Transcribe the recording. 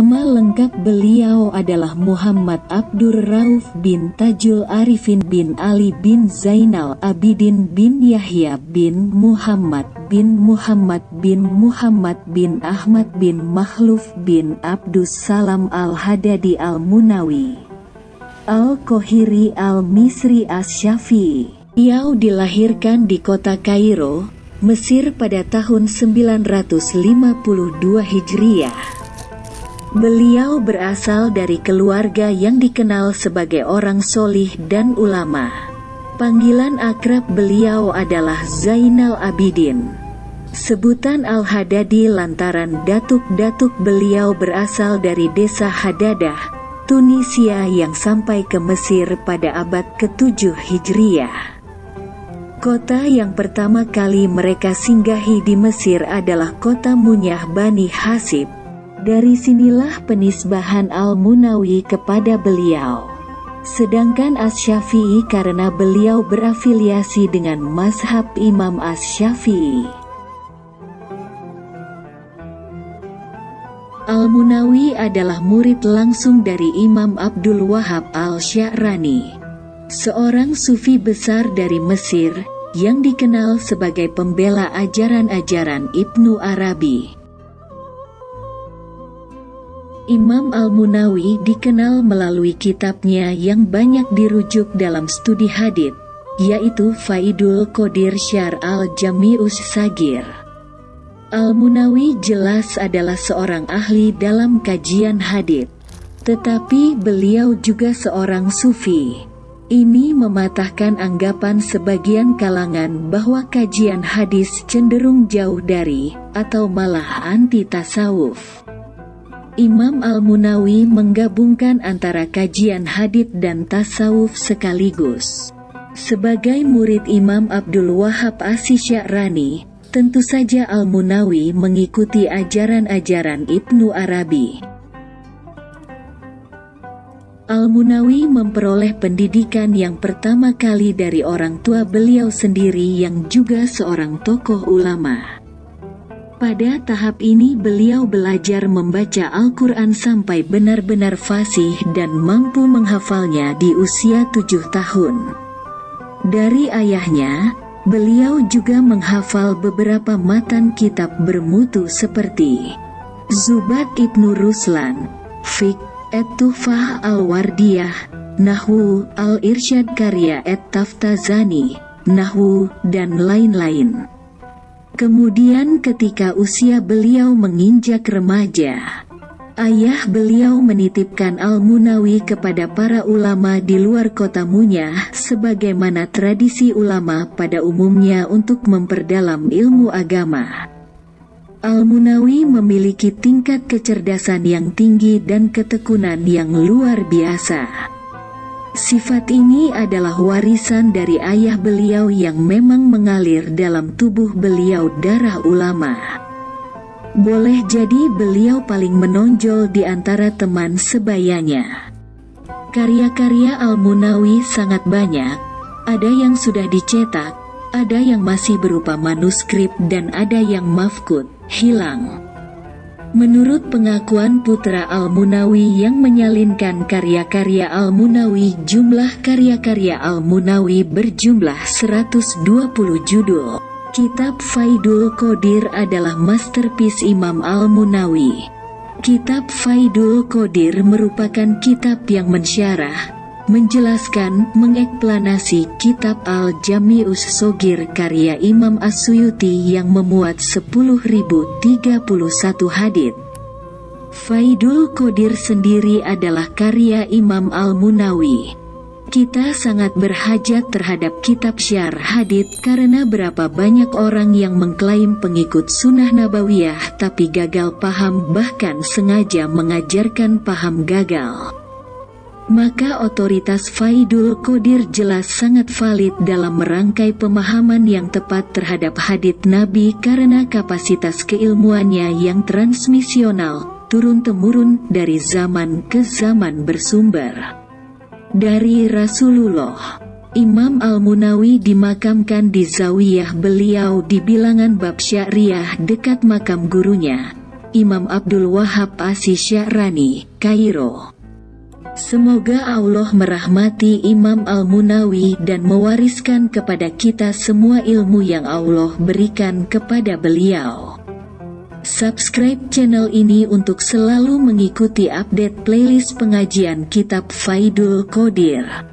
Nama lengkap beliau adalah Muhammad Abdur Rauf bin Tajul Arifin bin Ali bin Zainal Abidin bin Yahya bin Muhammad bin Muhammad bin Muhammad bin Ahmad bin Makhluf bin Abdus Salam Al-Hadadi Al-Munawi Al-Kohiri Al-Misri As-Syafi'i. Beliau dilahirkan di kota Kairo, Mesir pada tahun 952 Hijriah. Beliau berasal dari keluarga yang dikenal sebagai orang solih dan ulama. Panggilan akrab beliau adalah Zainal Abidin. Sebutan Al-Hadadi lantaran datuk-datuk beliau berasal dari desa Hadadah, Tunisia yang sampai ke Mesir pada abad ke-7 Hijriah. Kota yang pertama kali mereka singgahi di Mesir adalah kota Munyah Bani Hasib. Dari sinilah penisbahan Al-Munawi kepada beliau. Sedangkan As-Syafi'i karena beliau berafiliasi dengan mazhab Imam As-Syafi'i. Al-Munawi adalah murid langsung dari Imam Abdul Wahhab Al-Sya'rani, seorang sufi besar dari Mesir yang dikenal sebagai pembela ajaran-ajaran Ibnu Arabi. Imam Al-Munawi dikenal melalui kitabnya yang banyak dirujuk dalam studi hadits, yaitu Faidul Qadir Syarh Al-Jami'us Sagir. Al-Munawi jelas adalah seorang ahli dalam kajian hadits, tetapi beliau juga seorang sufi. Ini mematahkan anggapan sebagian kalangan bahwa kajian hadis cenderung jauh dari, atau malah anti-tasawuf. Imam Al-Munawi menggabungkan antara kajian hadits dan tasawuf sekaligus. Sebagai murid Imam Abdul Wahhab As-Sya'rani, tentu saja Al-Munawi mengikuti ajaran-ajaran Ibnu Arabi. Al-Munawi memperoleh pendidikan yang pertama kali dari orang tua beliau sendiri yang juga seorang tokoh ulama. Pada tahap ini beliau belajar membaca Al-Quran sampai benar-benar fasih dan mampu menghafalnya di usia 7 tahun. Dari ayahnya, beliau juga menghafal beberapa matan kitab bermutu seperti Zubat Ibnu Ruslan, Fiqh, At-Tuhfah Al-Wardiyah, Nahwu, Al-Irsyad karya At-Taftazani, Nahwu, dan lain-lain. Kemudian ketika usia beliau menginjak remaja, ayah beliau menitipkan Al-Munawi kepada para ulama di luar kota Munyah sebagaimana tradisi ulama pada umumnya untuk memperdalam ilmu agama. Al-Munawi memiliki tingkat kecerdasan yang tinggi dan ketekunan yang luar biasa. Sifat ini adalah warisan dari ayah beliau yang memang mengalir dalam tubuh beliau darah ulama. Boleh jadi beliau paling menonjol di antara teman sebayanya. Karya-karya Al-Munawi sangat banyak, ada yang sudah dicetak, ada yang masih berupa manuskrip dan ada yang mafqud, hilang. Menurut pengakuan putra Al-Munawi yang menyalinkan karya-karya Al-Munawi, jumlah karya-karya Al-Munawi berjumlah 120 judul. Kitab Faidul Qadir adalah masterpiece Imam Al-Munawi. Kitab Faidul Qadir merupakan kitab yang mensyarah, menjelaskan, mengeksplanasi kitab Al-Jami'us Shogir karya Imam As-Suyuti yang memuat 10.031 hadits. Faidul Qadir sendiri adalah karya Imam Al-Munawi. Kita sangat berhajat terhadap kitab syarh hadits karena berapa banyak orang yang mengklaim pengikut sunnah nabawiyah tapi gagal paham, bahkan sengaja mengajarkan paham gagal. Maka otoritas Faidul Qadir jelas sangat valid dalam merangkai pemahaman yang tepat terhadap hadits Nabi karena kapasitas keilmuannya yang transmisional, turun-temurun dari zaman ke zaman bersumber dari Rasulullah. Imam Al-Munawi dimakamkan di zawiyah beliau di bilangan bab Syariah dekat makam gurunya, Imam Abdul Wahab Asy-Sya'rani, Kairo. Semoga Allah merahmati Imam Al-Munawi dan mewariskan kepada kita semua ilmu yang Allah berikan kepada beliau. Subscribe channel ini untuk selalu mengikuti update playlist pengajian kitab Faidul Qodir.